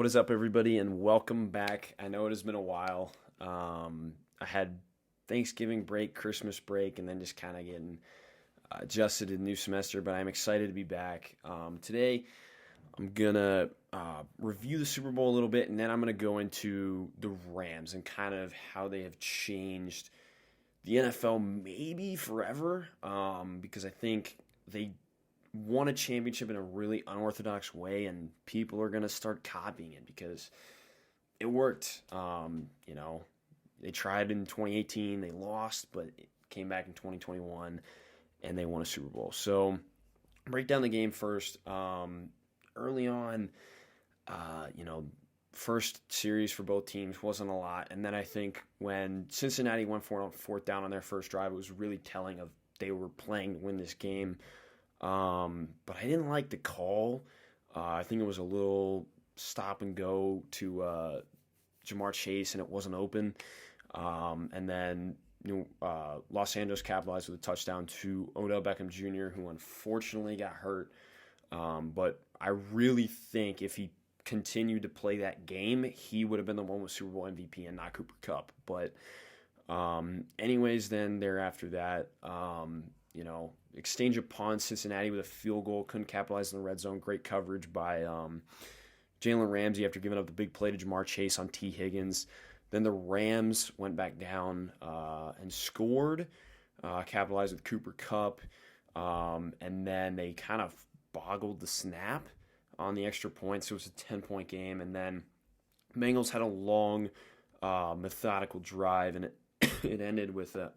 What is up, everybody, and welcome back. I know it has been a while. I had Thanksgiving break, Christmas break, and then just kind of getting adjusted to the new semester, but I'm excited to be back. Today, I'm going to review the Super Bowl a little bit, and then I'm going to go into the Rams and kind of how they have changed the NFL maybe forever, because I think they won a championship in a really unorthodox way, and people are going to start copying it because it worked. They tried in 2018, they lost, but it came back in 2021, and they won a Super Bowl. So, break down the game first. Early on, first series for both teams wasn't a lot, and then I think when Cincinnati went for it on fourth down on their first drive, it was really telling of they were playing to win this game. But I didn't like the call. I think it was a little stop and go to Jamar Chase, and it wasn't open. And then Los Angeles capitalized with a touchdown to Odell Beckham Jr., who unfortunately got hurt. But I really think if he continued to play that game, he would have been the one with Super Bowl MVP and not Cooper Kupp. But anyways, then thereafter that, exchange of punts, Cincinnati with a field goal, couldn't capitalize in the red zone. Great coverage by Jalen Ramsey after giving up the big play to Jamar Chase on T. Higgins. Then the Rams went back down and scored, capitalized with Cooper Kupp, and then they kind of boggled the snap on the extra point, so it was a 10-point game. And then Bengals had a long, methodical drive, and it ended with a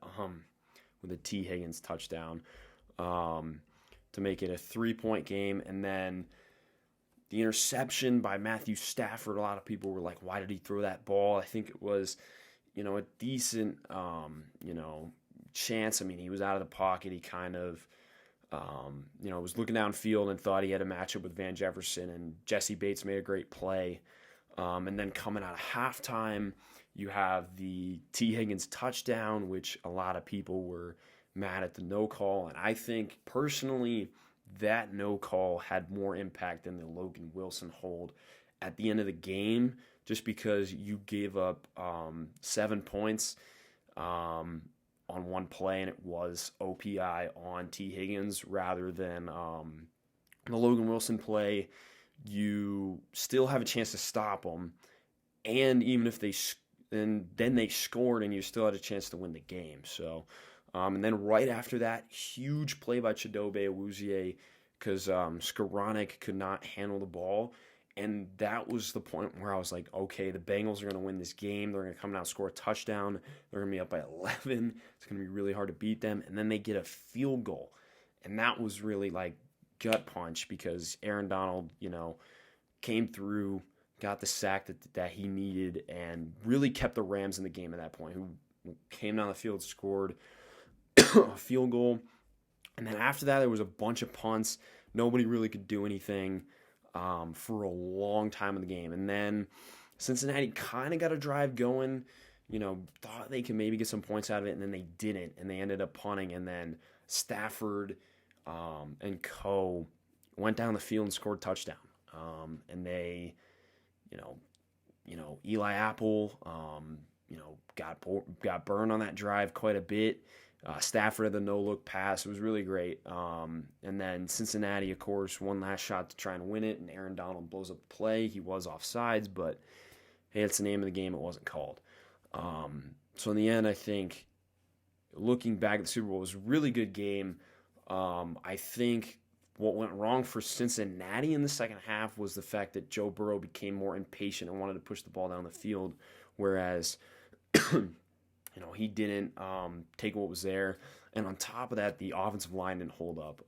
T. Higgins touchdown to make it a 3-point game. And then the interception by Matthew Stafford, a lot of people were like, why did he throw that ball? I think it was, a decent, chance. I mean, he was out of the pocket. He kind of, was looking downfield and thought he had a matchup with Van Jefferson, and Jesse Bates made a great play. And then coming out of halftime, you have the T. Higgins touchdown, which a lot of people were mad at the no call. And I think, personally, that no call had more impact than the Logan Wilson hold at the end of the game, just because you gave up 7 points on one play, and it was OPI on T. Higgins rather than the Logan Wilson play. You still have a chance to stop them, and even if then they scored, and you still had a chance to win the game. So, and then right after that, huge play by Chidobe Awuzie, because Skoranek could not handle the ball. And that was the point where I was like, okay, the Bengals are going to win this game. They're going to come down and score a touchdown. They're going to be up by 11. It's going to be really hard to beat them. And then they get a field goal. And that was really like gut punch, because Aaron Donald, came through, got the sack that he needed, and really kept the Rams in the game at that point, who came down the field, scored a field goal. And then after that, there was a bunch of punts. Nobody really could do anything for a long time in the game. And then Cincinnati kind of got a drive going, thought they could maybe get some points out of it, and then they didn't, and they ended up punting. And then Stafford and co. went down the field and scored a touchdown. And they, Eli Apple, got burned on that drive quite a bit. Stafford had the no-look pass. It was really great. And then Cincinnati, of course, one last shot to try and win it, and Aaron Donald blows up the play. He was offsides, but hey, it's the name of the game. It wasn't called. So in the end, I think, looking back at the Super Bowl, it was a really good game. I think what went wrong for Cincinnati in the second half was the fact that Joe Burrow became more impatient and wanted to push the ball down the field, whereas he didn't take what was there. And on top of that, the offensive line didn't hold up.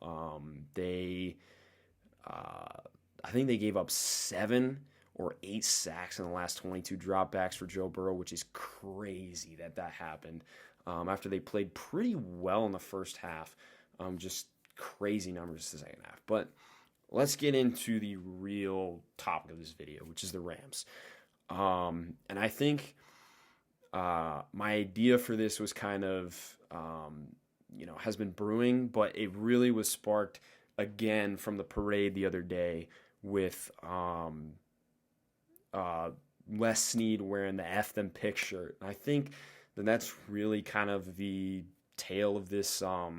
I think they gave up 7 or 8 sacks in the last 22 dropbacks for Joe Burrow, which is crazy that happened after they played pretty well in the first half. Just crazy numbers the second half. But let's get into the real topic of this video, which is the Rams. And I think my idea for this was kind of, has been brewing, but it really was sparked again from the parade the other day with Les Snead wearing the F them pick shirt. And I think that's really kind of the tale of this, I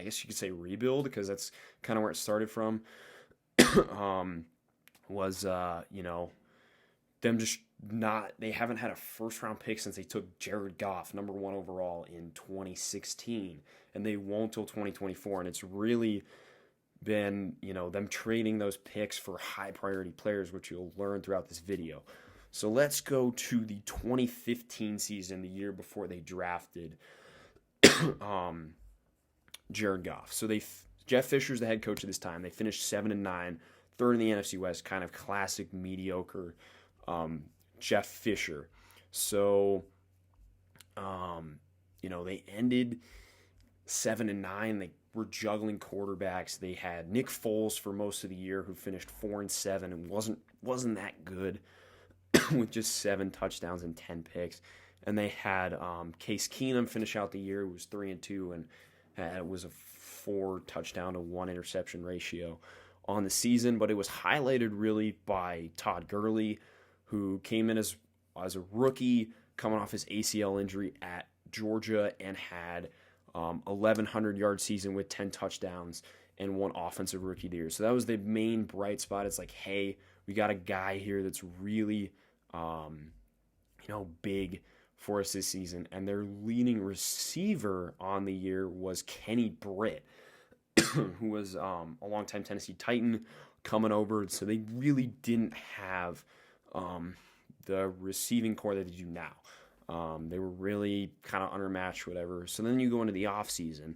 guess you could say rebuild, because that's kind of where it started from. Was, them just they haven't had a first round pick since they took Jared Goff, number 1 overall in 2016, and they won't till 2024. And it's really been, them trading those picks for high priority players, which you'll learn throughout this video. So let's go to the 2015 season, the year before they drafted Jared Goff. So Jeff Fisher's the head coach at this time. They finished 7-9, third in the NFC West, kind of classic mediocre Jeff Fisher. So, they ended 7-9. They were juggling quarterbacks. They had Nick Foles for most of the year, who finished 4-7 and wasn't that good with just 7 touchdowns and 10 picks. And they had Case Keenum finish out the year, who was 3-2 and it was a 4 touchdown to 1 interception ratio on the season. But it was highlighted really by Todd Gurley, who came in as a rookie, coming off his ACL injury at Georgia, and had 1,100-yard season with 10 touchdowns and 1 offensive rookie of the year. So that was the main bright spot. It's like, hey, we got a guy here that's really, big for us this season. And their leading receiver on the year was Kenny Britt, who was a longtime Tennessee Titan coming over. So they really didn't have the receiving core that they do now. They were really kind of undermatched, whatever. So then you go into the offseason,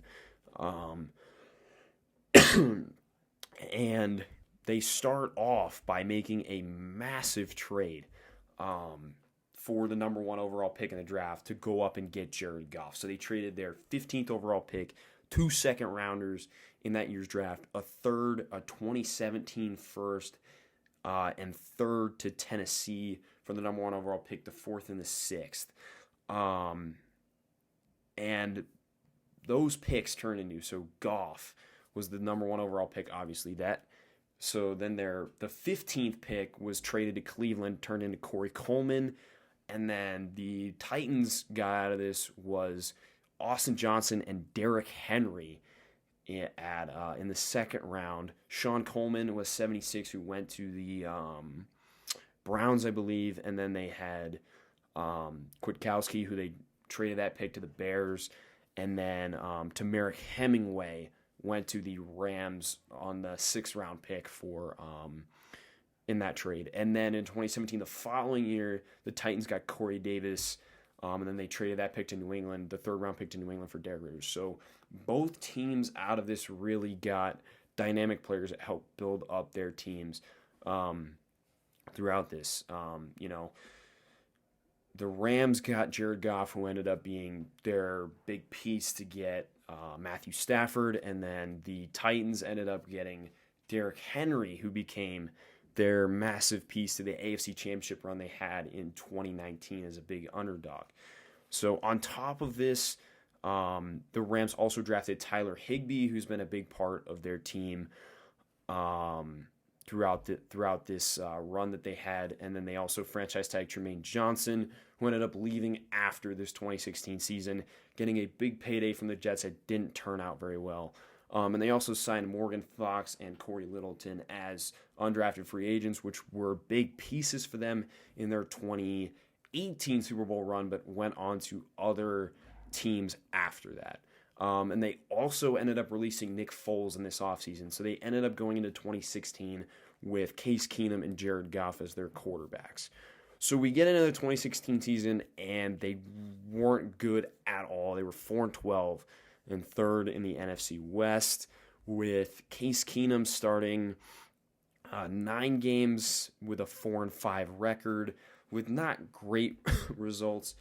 and they start off by making a massive trade for the number 1 overall pick in the draft to go up and get Jared Goff. So they traded their 15th overall pick, 2 second-rounders in that year's draft, a third, a 2017 first, and third to Tennessee for the number 1 overall pick, the 4th and the 6th. And those picks turned into, so Goff was the number 1 overall pick, obviously. So then the 15th pick was traded to Cleveland, turned into Corey Coleman. And then the Titans got out of this was Austin Johnson and Derrick Henry in the second round. Sean Coleman was 76, who went to the Browns, I believe. And then they had Kwiatkowski, who they traded that pick to the Bears. And then Tamarick Hemingway went to the Rams on the 6th round pick for in that trade. And then in 2017, the following year, the Titans got Corey Davis, and then they traded that pick to New England, the 3rd round pick to New England for Derrick Rivers. So both teams out of this really got dynamic players that helped build up their teams throughout this. The Rams got Jared Goff, who ended up being their big piece to get Matthew Stafford, and then the Titans ended up getting Derrick Henry, who became their massive piece to the AFC Championship run they had in 2019 as a big underdog. So on top of this, the Rams also drafted Tyler Higbee, who's been a big part of their team throughout this run that they had. And then they also franchise tagged Tremaine Johnson, who ended up leaving after this 2016 season, getting a big payday from the Jets that didn't turn out very well. And they also signed Morgan Fox and Corey Littleton as undrafted free agents, which were big pieces for them in their 2018 Super Bowl run, but went on to other teams after that. And they also ended up releasing Nick Foles in this offseason. So they ended up going into 2016 with Case Keenum and Jared Goff as their quarterbacks. So we get into the 2016 season, and they weren't good at all. They were 4-12 and 3rd in the NFC West, with Case Keenum starting 9 games with a 4-5 record with not great results.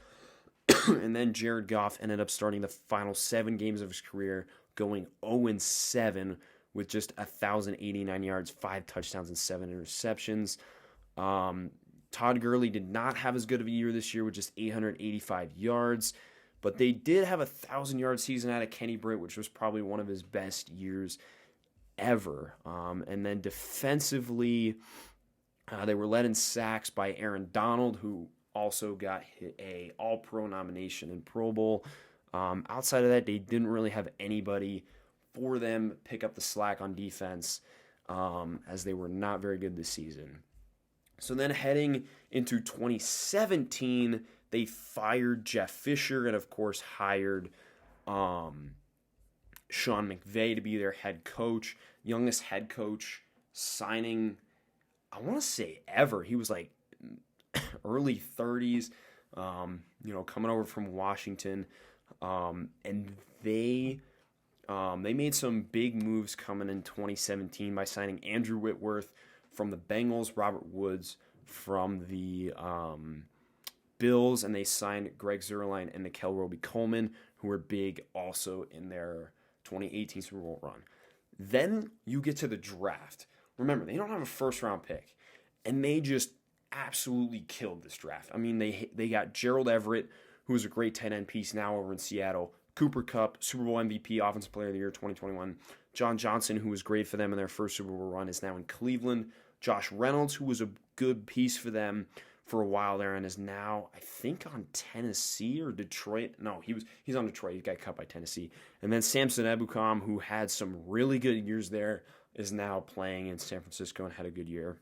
And then Jared Goff ended up starting the final 7 games of his career, going 0-7 with just 1,089 yards, 5 touchdowns, and 7 interceptions. Todd Gurley did not have as good of a year this year with just 885 yards, but they did have a 1,000-yard season out of Kenny Britt, which was probably one of his best years ever. And then defensively, They were led in sacks by Aaron Donald, who also got a All-Pro nomination and Pro Bowl. Outside of that, they didn't really have anybody for them pick up the slack on defense, as they were not very good this season. So then heading into 2017, they fired Jeff Fisher and, of course, hired Sean McVay to be their head coach. Youngest head coach signing, I want to say ever. He was like early 30s, coming over from Washington. And they made some big moves coming in 2017 by signing Andrew Whitworth from the Bengals, Robert Woods from the Bills, and they signed Greg Zuerlein and Nickel Roby-Coleman, who were big also in their 2018 Super Bowl run. Then you get to the draft. Remember, they don't have a first-round pick, and they just absolutely killed this draft. I mean, they got Gerald Everett, who is a great tight end piece now over in Seattle. Cooper Kupp, Super Bowl MVP, Offensive Player of the Year 2021. John Johnson, who was great for them in their first Super Bowl run, is now in Cleveland. Josh Reynolds, who was a good piece for them for a while there and is now, I think, on Tennessee or Detroit. No, he's on Detroit. He got cut by Tennessee. And then Samson Ebukam, who had some really good years there, is now playing in San Francisco and had a good year.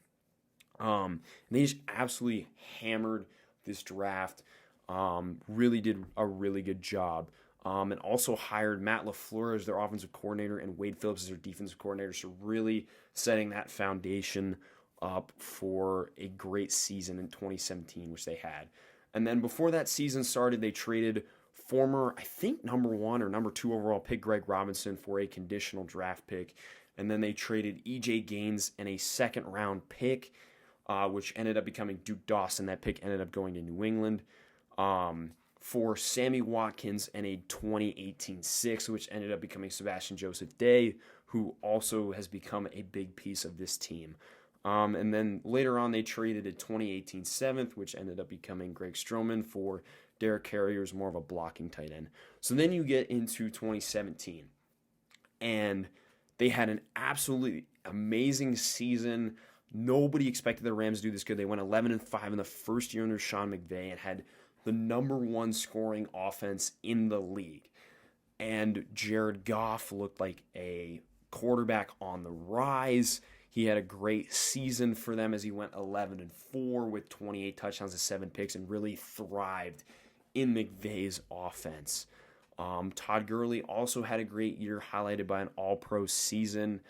And they just absolutely hammered this draft. Really did a really good job. And also hired Matt LaFleur as their offensive coordinator and Wade Phillips as their defensive coordinator. So really setting that foundation up for a great season in 2017, which they had. And then before that season started, they traded former, I think, number 1 or number 2 overall pick Greg Robinson for a conditional draft pick. And then they traded E.J. Gaines and a second-round pick, which ended up becoming Duke Dawson. That pick ended up going to New England. For Sammy Watkins and a 2018 6, which ended up becoming Sebastian Joseph Day, who also has become a big piece of this team. And then later on, they traded a 2018 7th, which ended up becoming Greg Stroman for Derek Carrier, who's more of a blocking tight end. So then you get into 2017, and they had an absolutely amazing season. Nobody expected the Rams to do this good. They went 11-5 in the first year under Sean McVay and had the number 1 scoring offense in the league. And Jared Goff looked like a quarterback on the rise. He had a great season for them as he went 11-4 with 28 touchdowns and 7 picks and really thrived in McVay's offense. Todd Gurley also had a great year, highlighted by an all-pro season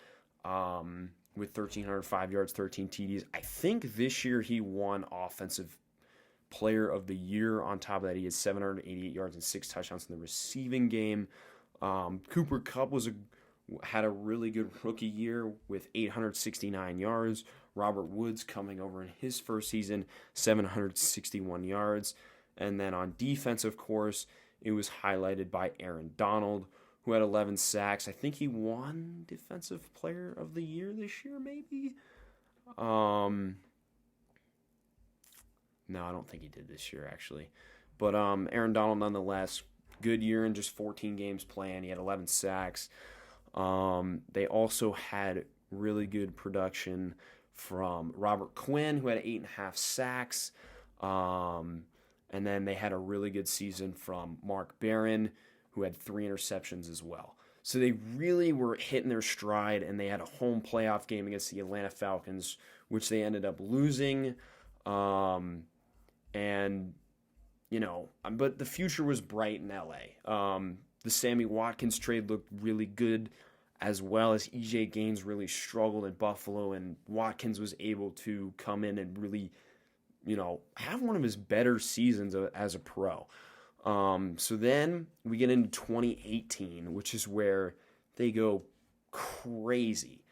with 1,305 yards, 13 TDs. I think this year he won Offensive Player of the Year. On top of that, he had 788 yards and 6 touchdowns in the receiving game. Cooper Kupp had a really good rookie year with 869 yards. Robert Woods coming over in his first season, 761 yards. And then on defense, of course, it was highlighted by Aaron Donald, who had 11 sacks. I think he won Defensive Player of the Year this year, maybe? No, I don't think he did this year, actually. But Aaron Donald, nonetheless, good year in just 14 games playing. He had 11 sacks. They also had really good production from Robert Quinn, who had 8.5 sacks. And then they had a really good season from Mark Barron, who had 3 interceptions as well. So they really were hitting their stride, and they had a home playoff game against the Atlanta Falcons, which they ended up losing. But the future was bright in LA. The Sammy Watkins trade looked really good, as well as E.J. Gaines really struggled in Buffalo, and Watkins was able to come in and really, have one of his better seasons as a pro. So then we get into 2018, which is where they go crazy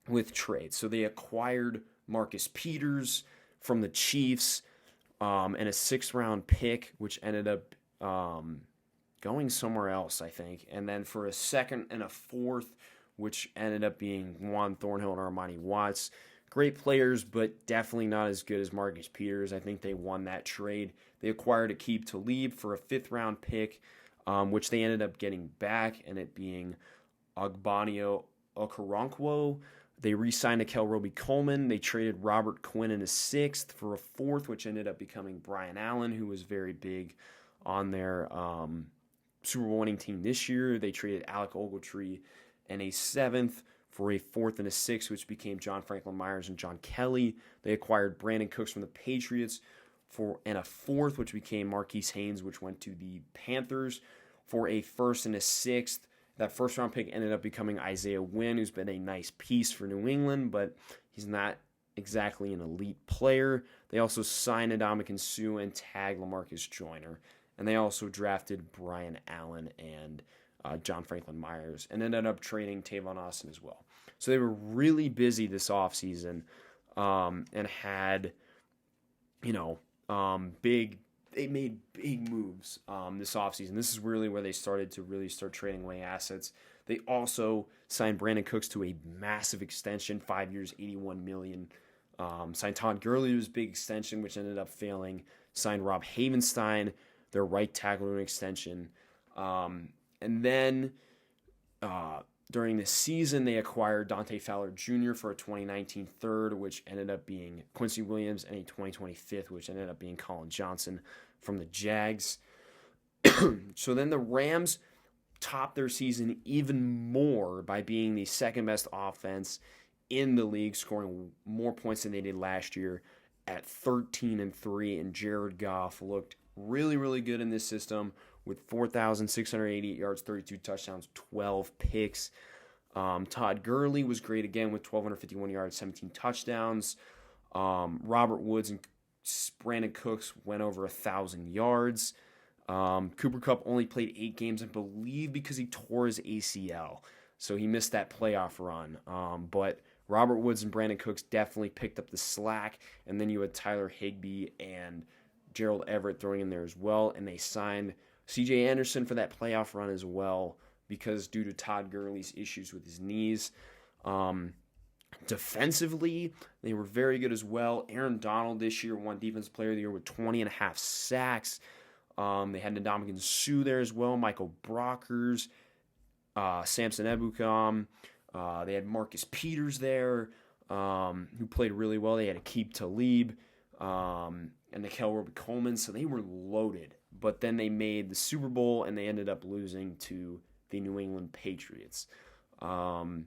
with trades. So they acquired Marcus Peters from the Chiefs and a 6th-round pick, which ended up going somewhere else, I think. And then for a 2nd and a 4th, which ended up being Juan Thornhill and Armani Watts. Great players, but definitely not as good as Marcus Peters. I think they won that trade. They acquired Aqib Talib for a 5th-round pick, which they ended up getting back, and it being Agbanio Okoronkwo. They re-signed Akel Roby-Coleman. They traded Robert Quinn in a sixth for a fourth, which ended up becoming Brian Allen, who was very big on their Super Bowl winning team this year. They traded Alec Ogletree in a seventh for a fourth and a sixth, which became John Franklin Myers and John Kelly. They acquired Brandon Cooks from the Patriots and a fourth, which became Marquise Haynes, which went to the Panthers for a first and a sixth. That first round pick ended up becoming Isaiah Wynn, who's been a nice piece for New England, but he's not exactly an elite player. They also signed Ndamukong Suh and tagged LaMarcus Joyner. And they also drafted Brian Allen and John Franklin Myers and ended up trading Tavon Austin as well. So they were really busy this offseason and had, they made big moves this offseason. This is really where they started to start trading away assets. They also signed Brandon Cooks to a massive extension, 5 years, $81 million. Signed Todd Gurley to his big extension, which ended up failing. Signed Rob Havenstein, their right tackle, to an extension. And then during the season, they acquired Dante Fowler Jr. for a 2019 third, which ended up being Quincy Williams, and a 2020 fifth, which ended up being Colin Johnson from the Jags. So then the Rams topped their season even more by being the second best offense in the league, scoring more points than they did last year at 13-3, and Jared Goff looked really, really good in this system with 4,688 yards, 32 touchdowns, 12 picks. Todd Gurley was great again with 1,251 yards, 17 touchdowns. Robert Woods and Brandon Cooks went over 1,000 yards. Cooper Kupp only played 8 games, I believe, because he tore his ACL. So he missed that playoff run. But Robert Woods and Brandon Cooks definitely picked up the slack. And then you had Tyler Higbee and Gerald Everett throwing in there as well. And they signed C.J. Anderson for that playoff run as well, because due to Todd Gurley's issues with his knees. Defensively, they were very good as well. Aaron Donald this year won Defensive Player of the Year with 20.5 sacks. They had Ndamukong Suh there as well, Michael Brockers, Samson Ebukam. They had Marcus Peters there, who played really well. They had Aqib Talib and Akel Roby-Coleman, so they were loaded. But then they made the Super Bowl, and they ended up losing to the New England Patriots. And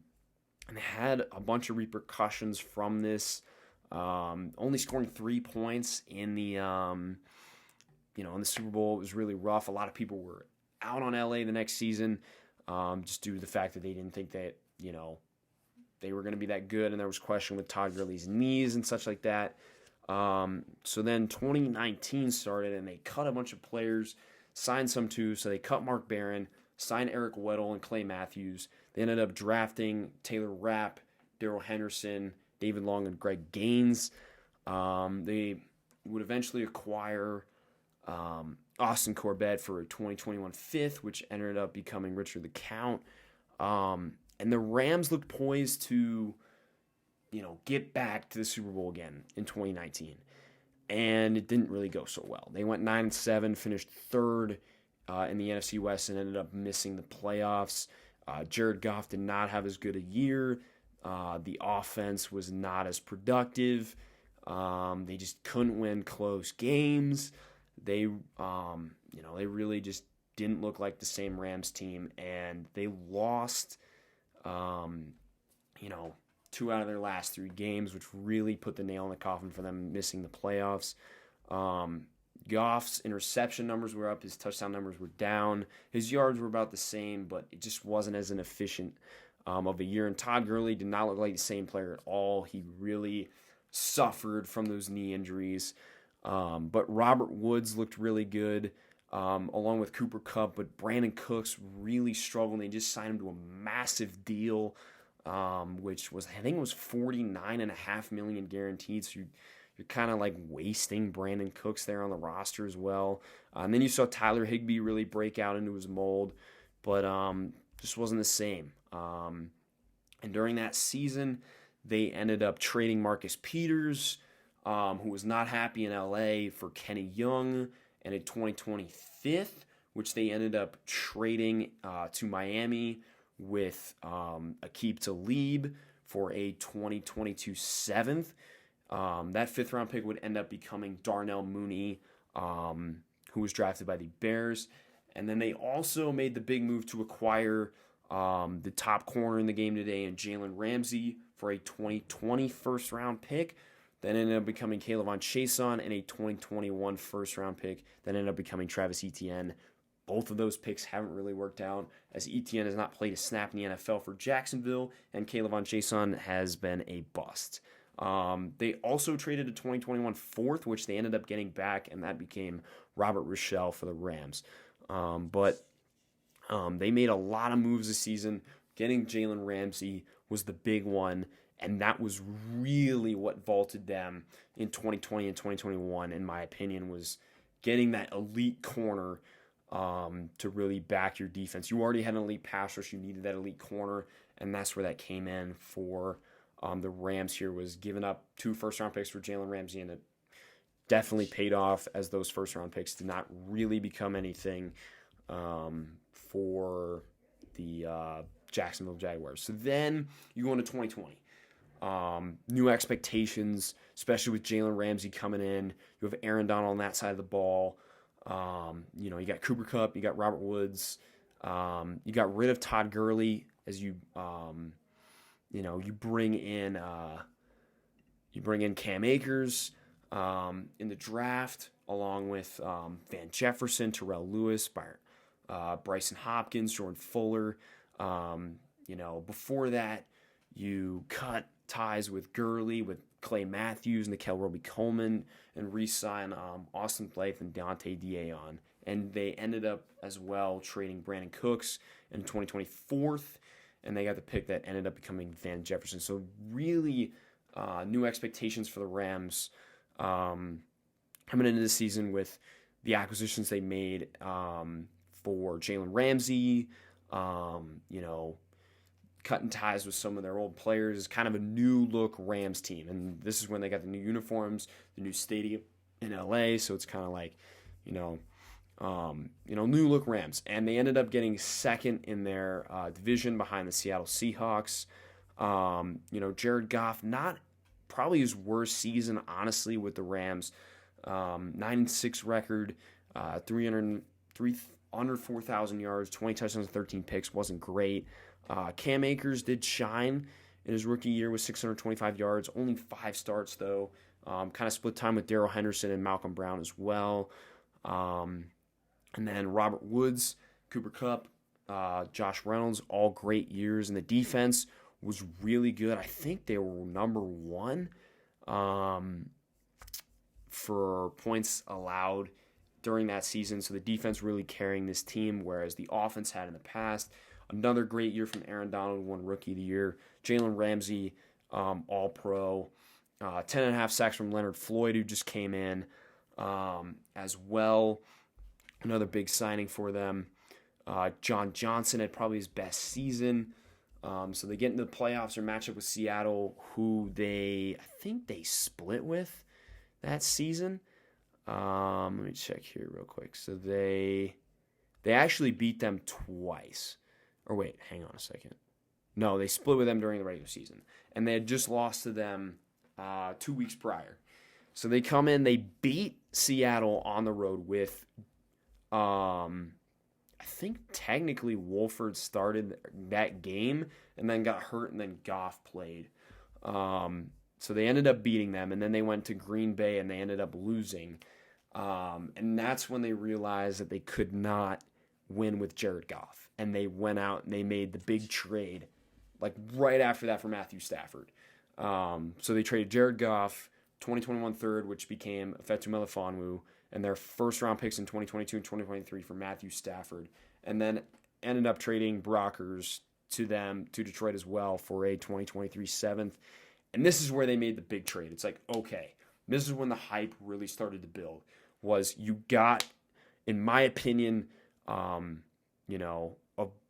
they had a bunch of repercussions from this. Only scoring 3 points in the in the Super Bowl, it was really rough. A lot of people were out on LA the next season, just due to the fact that they didn't think that they were going to be that good, and there was question with Todd Gurley's knees and such like that. So then 2019 started, and they cut a bunch of players, signed some too. So they cut Mark Barron, signed Eric Weddle and Clay Matthews. They ended up drafting Taylor Rapp, Darrell Henderson, David Long, and Greg Gaines. They would eventually acquire Austin Corbett for a 2021 fifth, which ended up becoming Richard LeCounte. And the Rams looked poised to get back to the Super Bowl again in 2019. And it didn't really go so well. They went 9-7, finished third in the NFC West, and ended up missing the playoffs. Jared Goff did not have as good a year. The offense was not as productive. They just couldn't win close games. They really just didn't look like the same Rams team, and they lost, 2 out of their last 3 games, which really put the nail in the coffin for them missing the playoffs. Goff's interception numbers were up. His touchdown numbers were down. His yards were about the same, but it just wasn't as an efficient of a year. And Todd Gurley did not look like the same player at all. He really suffered from those knee injuries. But Robert Woods looked really good, along with Cooper Kupp. But Brandon Cooks really struggled. They just signed him to a massive deal, which was, I think it was $49.5 million guaranteed. So you're kind of like wasting Brandon Cooks there on the roster as well. And then you saw Tyler Higbee really break out into his mold, but just wasn't the same. And during that season, they ended up trading Marcus Peters, who was not happy in LA, for Kenny Young and a 2020 fifth, which they ended up trading to Miami with Aqib Talib for a 2022 seventh. That fifth-round pick would end up becoming Darnell Mooney, who was drafted by the Bears. And then they also made the big move to acquire the top corner in the game today in Jalen Ramsey for a 2020 first-round pick. That ended up becoming K'Lavon Chaisson, and a 2021 first-round pick that ended up becoming Travis Etienne. Both of those picks haven't really worked out, as Etienne has not played a snap in the NFL for Jacksonville, and K'Lavon Chaisson has been a bust. They also traded a 2021 fourth, which they ended up getting back, and that became Robert Rochelle for the Rams. But they made a lot of moves this season. Getting Jalen Ramsey was the big one, and that was really what vaulted them in 2020 and 2021, in my opinion, was getting that elite corner to really back your defense. You already had an elite pass rush. You needed that elite corner, and that's where that came in for the Rams here, was giving up 2 first-round picks for Jalen Ramsey, and it definitely paid off, as those first-round picks did not really become anything for the Jacksonville Jaguars. So then you go into 2020. New expectations, especially with Jalen Ramsey coming in. You have Aaron Donald on that side of the ball. You got Cooper Kupp, you got Robert Woods. You got rid of Todd Gurley as you bring in Cam Akers in the draft, along with Van Jefferson, Terrell Lewis, Bryson Hopkins, Jordan Fuller. Before that, you cut ties with Gurley, with Clay Matthews, Nickel Roby-Coleman, and re-sign Austin Blythe and Dante Dion. And they ended up as well trading Brandon Cooks in 2024, and they got the pick that ended up becoming Van Jefferson. So really new expectations for the Rams coming into this season with the acquisitions they made for Jalen Ramsey, cutting ties with some of their old players, kind of a new look Rams team. And this is when they got the new uniforms, the new stadium in LA. So it's kind of like, new look Rams. And they ended up getting second in their division behind the Seattle Seahawks. Jared Goff, not probably his worst season, honestly, with the Rams. 9-6 record, under 4,000 yards, 20 touchdowns, 13 picks, wasn't great. Cam Akers did shine in his rookie year with 625 yards, only 5 starts though. Kind of split time with Darrell Henderson and Malcolm Brown as well. And then Robert Woods, Cooper Kupp, Josh Reynolds, all great years. And the defense was really good. I think they were number 1 for points allowed during that season. So the defense really carrying this team, whereas the offense had in the past. Another great year from Aaron Donald, won Rookie of the Year. Jalen Ramsey, All-Pro. 10.5 sacks from Leonard Floyd, who just came in as well. Another big signing for them. John Johnson had probably his best season. So they get into the playoffs or match up with Seattle, who I think they split with that season. Let me check here real quick. So they actually beat them twice. Or wait, hang on a second. No, they split with them during the regular season. And they had just lost to them 2 weeks prior. So they come in, they beat Seattle on the road with, I think technically Wolford started that game and then got hurt, and then Goff played. So they ended up beating them, and then they went to Green Bay and they ended up losing. And that's when they realized that they could not win with Jared Goff. And they went out and they made the big trade, like right after that, for Matthew Stafford. So they traded Jared Goff, 2021 third, which became Ifeatu Melifonwu, and their first-round picks in 2022 and 2023 for Matthew Stafford. And then ended up trading Brockers to Detroit as well, for a 2023 seventh. And this is where they made the big trade. It's like, okay, this is when the hype really started to build. Was you got, in my opinion, a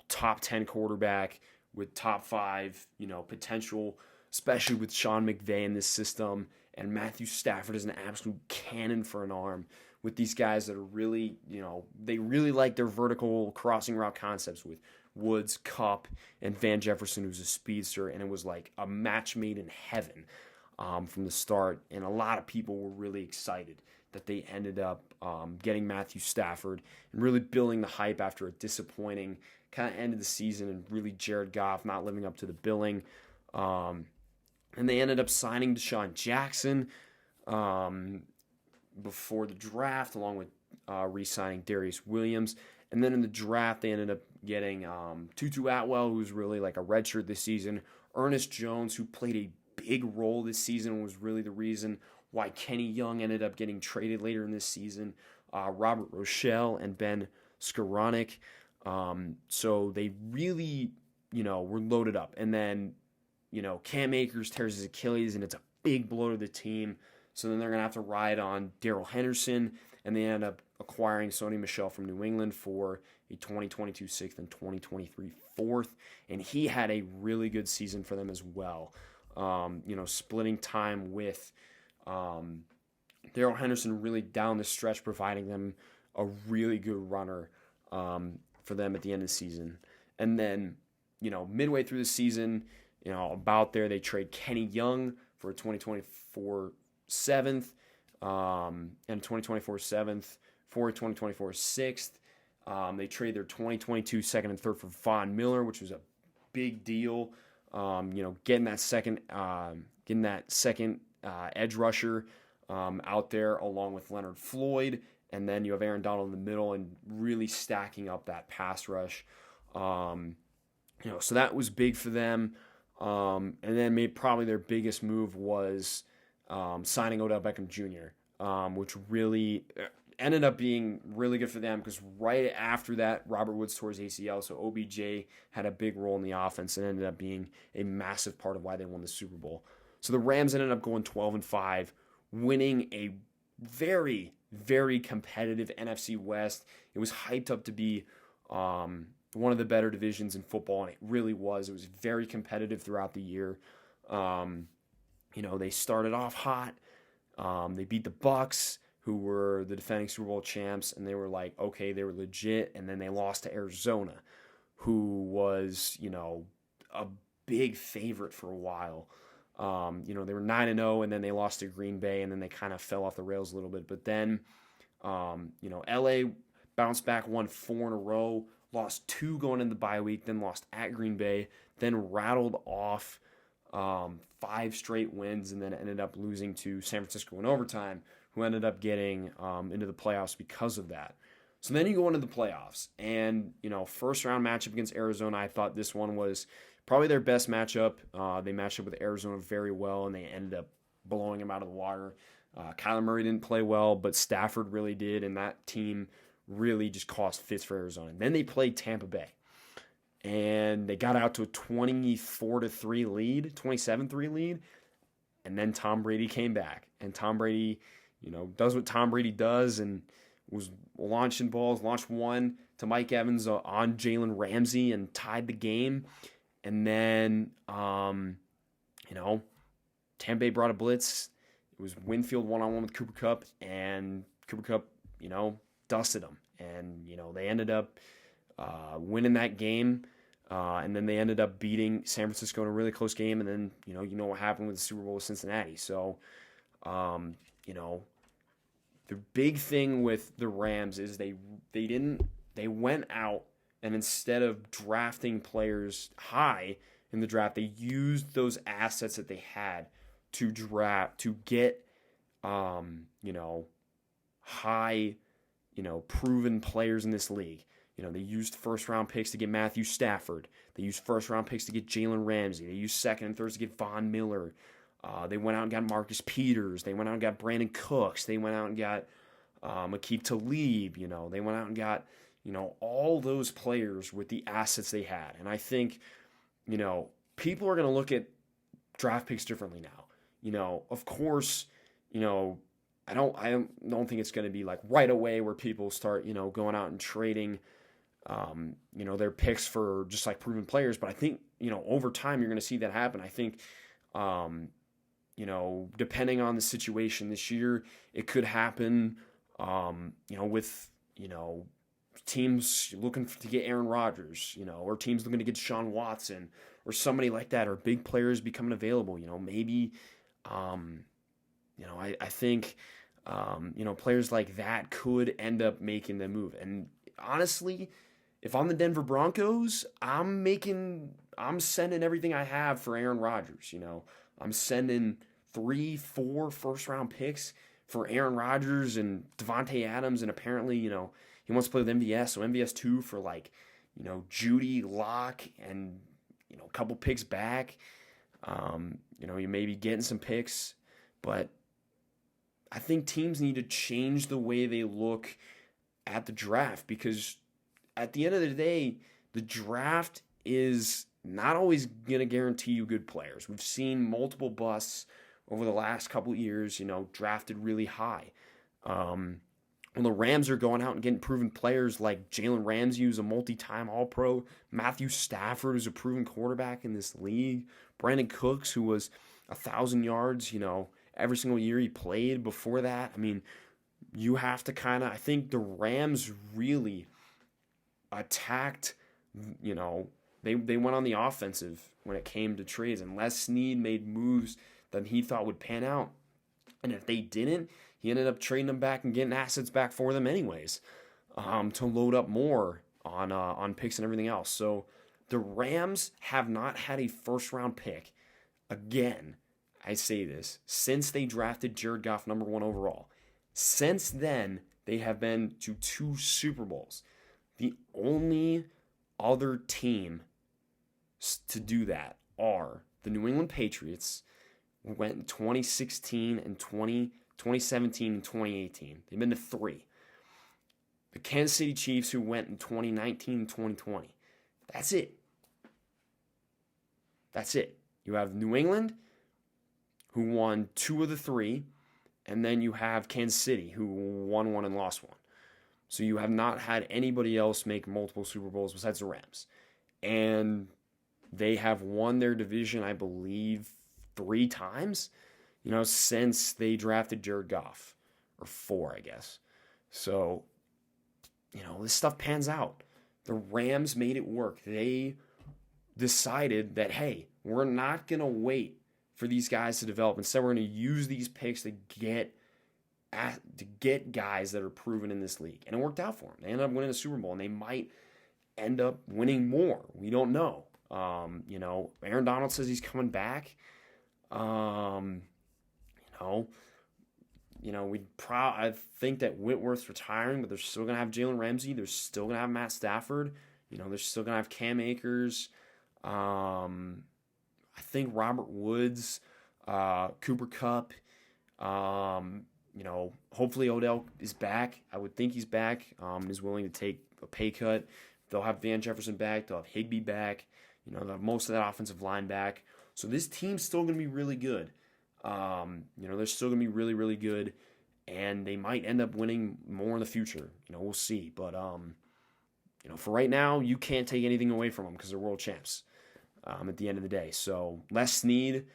top 10 quarterback with top 5, potential, especially with Sean McVay in this system. And Matthew Stafford is an absolute cannon for an arm, with these guys that are really, they really like their vertical crossing route concepts with Woods, Kupp, and Van Jefferson, who's a speedster, and it was like a match made in heaven from the start. And a lot of people were really excited that they ended up getting Matthew Stafford and really building the hype after a disappointing kind of end of the season and really Jared Goff not living up to the billing. And they ended up signing Deshaun Jackson before the draft, along with re-signing Darius Williams. And then in the draft, they ended up getting Tutu Atwell, who's really like a redshirt this season. Ernest Jones, who played a big role this season, was really the reason why Kenny Young ended up getting traded later in this season. Robert Rochelle and Ben Skoranek. So they really, were loaded up. And then, Cam Akers tears his Achilles, and it's a big blow to the team. So then they're going to have to ride on Darrell Henderson, and they end up acquiring Sony Michel from New England for a 2022 sixth and 2023 fourth. And he had a really good season for them as well. Splitting time with Darrell Henderson really down the stretch, providing them a really good runner for them at the end of the season. And then, midway through the season, about there, they trade Kenny Young for a 2024 seventh and 2024 seventh for a 2024 sixth. They trade their 2022 second and third for Von Miller, which was a big deal. Getting that second edge rusher out there along with Leonard Floyd, and then you have Aaron Donald in the middle and really stacking up that pass rush. So that was big for them. And then maybe probably their biggest move was signing Odell Beckham Jr., which really ended up being really good for them because right after that, Robert Woods tore his ACL, so OBJ had a big role in the offense and ended up being a massive part of why they won the Super Bowl. So the Rams ended up going 12-5, winning a very, very competitive NFC West. It was hyped up to be one of the better divisions in football, and it really was. It was very competitive throughout the year. They started off hot. They beat the Bucks, who were the defending Super Bowl champs, and they were like, okay, they were legit. And then they lost to Arizona, who was, a big favorite for a while. They were 9-0, and then they lost to Green Bay, and then they kind of fell off the rails a little bit. But then, LA bounced back, won 4 in a row, lost 2 going into the bye week, then lost at Green Bay, then rattled off 5 straight wins, and then ended up losing to San Francisco in overtime, who ended up getting into the playoffs because of that. So then you go into the playoffs, and, first round matchup against Arizona, I thought this one was probably their best matchup. They matched up with Arizona very well, and they ended up blowing them out of the water. Kyler Murray didn't play well, but Stafford really did, and that team really just caused fits for Arizona. Then they played Tampa Bay, and they got out to a 24-3 lead, 27-3 lead, and then Tom Brady came back. And Tom Brady, does what Tom Brady does and was launching balls, launched one to Mike Evans on Jalen Ramsey and tied the game. And then, Tampa Bay brought a blitz. It was Winfield one-on-one with Cooper Kupp, and Cooper Kupp, dusted them. And, they ended up winning that game. And then they ended up beating San Francisco in a really close game. And then, what happened with the Super Bowl with Cincinnati. So, the big thing with the Rams is they went out, and instead of drafting players high in the draft, they used those assets that they had to get, high, proven players in this league. They used first-round picks to get Matthew Stafford. They used first-round picks to get Jalen Ramsey. They used second and thirds to get Von Miller. They went out and got Marcus Peters. They went out and got Brandon Cooks. They went out and got Aqib Talib. They went out and got, all those players with the assets they had. And I think, people are going to look at draft picks differently now. Of course, I don't think it's going to be like right away where people start, going out and trading, their picks for just like proven players. But I think, over time you're going to see that happen. I think, depending on the situation this year, it could happen, with, teams looking to get Aaron Rodgers, or teams looking to get Deshaun Watson or somebody like that, or big players becoming available. Maybe, I think, players like that could end up making the move. And honestly, if I'm the Denver Broncos, I'm sending everything I have for Aaron Rodgers. I'm sending 3-4 first round picks for Aaron Rodgers and Devontae Adams, and apparently, he wants to play with MVS, so MVS 2 for Judy, Locke, and a couple picks back. You may be getting some picks, but I think teams need to change the way they look at the draft, because at the end of the day, the draft is not always going to guarantee you good players. We've seen multiple busts over the last couple of years, drafted really high. When the Rams are going out and getting proven players like Jalen Ramsey, who's a multi-time All-Pro, Matthew Stafford, who's a proven quarterback in this league, Brandon Cooks, who was 1,000 yards, every single year he played before that. I mean, you have to I think the Rams really attacked, they went on the offensive when it came to trades, and Les Snead made moves that he thought would pan out. And if they didn't, he ended up trading them back and getting assets back for them anyways, to load up more on picks and everything else. So the Rams have not had a first-round pick, again, I say this, since they drafted Jared Goff number 1 overall. Since then, they have been to 2 Super Bowls. The only other team to do that are the New England Patriots, who went in 2016 and 2017 and 2018. They've been to 3. The Kansas City Chiefs, who went in 2019 and 2020. That's it. That's it. You have New England, who won 2 of the 3, and then you have Kansas City, who won 1 and lost 1. So you have not had anybody else make multiple Super Bowls besides the Rams. And they have won their division, I believe, 3 times, since they drafted Jared Goff. Or 4, I guess. So, this stuff pans out. The Rams made it work. They decided that, hey, we're not going to wait for these guys to develop. Instead, we're going to use these picks to get guys that are proven in this league. And it worked out for them. They ended up winning a Super Bowl, and they might end up winning more. We don't know. Aaron Donald says he's coming back. I think that Whitworth's retiring, but they're still going to have Jalen Ramsey. They're still going to have Matt Stafford. They're still going to have Cam Akers. I think Robert Woods, Cooper Kupp. Hopefully Odell is back. I would think he's back. Is willing to take a pay cut. They'll have Van Jefferson back. They'll have Higbee back. They'll have most of that offensive line back. So this team's still going to be really good. They're still going to be really, really good. And they might end up winning more in the future. We'll see. But, for right now, you can't take anything away from them because they're world champs at the end of the day. So Les Snead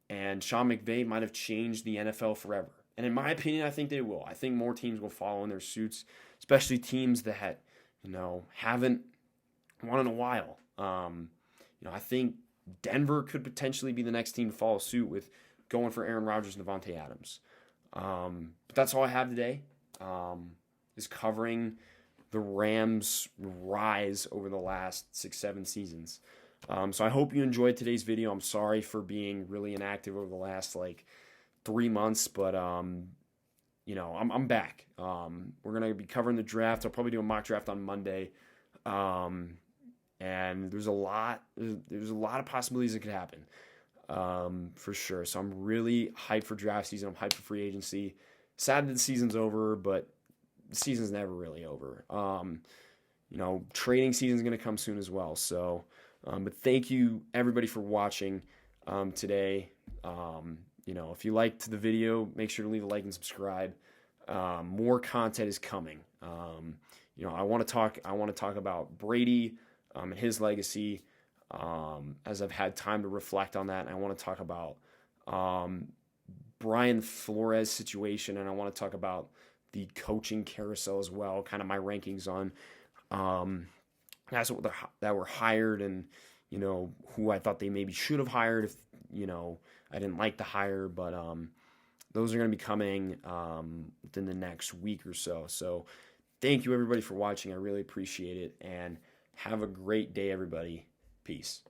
and Sean McVay might have changed the NFL forever. And in my opinion, I think they will. I think more teams will follow in their suits, especially teams that, haven't won in a while. I think Denver could potentially be the next team to follow suit with going for Aaron Rodgers and Devontae Adams. But that's all I have today, is covering the Rams' rise over the last 6-7 seasons. So I hope you enjoyed today's video. I'm sorry for being really inactive over the last 3 months, but I'm back. We're gonna be covering the draft. I'll probably do a mock draft on Monday, and there's a lot of possibilities that could happen, for sure. So I'm really hyped for draft season. I'm hyped for free agency. Sad that the season's over, but the season's never really over. Trading season's gonna come soon as well. So, but thank you everybody for watching today. If you liked the video, make sure to leave a like and subscribe. More content is coming. I want to talk about Brady and his legacy, as I've had time to reflect on that. And I want to talk about Brian Flores' situation, and I want to talk about the coaching carousel as well, kind of my rankings on guys that were hired and, who I thought they maybe should have hired if, I didn't like the hire, but those are going to be coming within the next week or so. So thank you everybody for watching. I really appreciate it, and have a great day, everybody. Peace.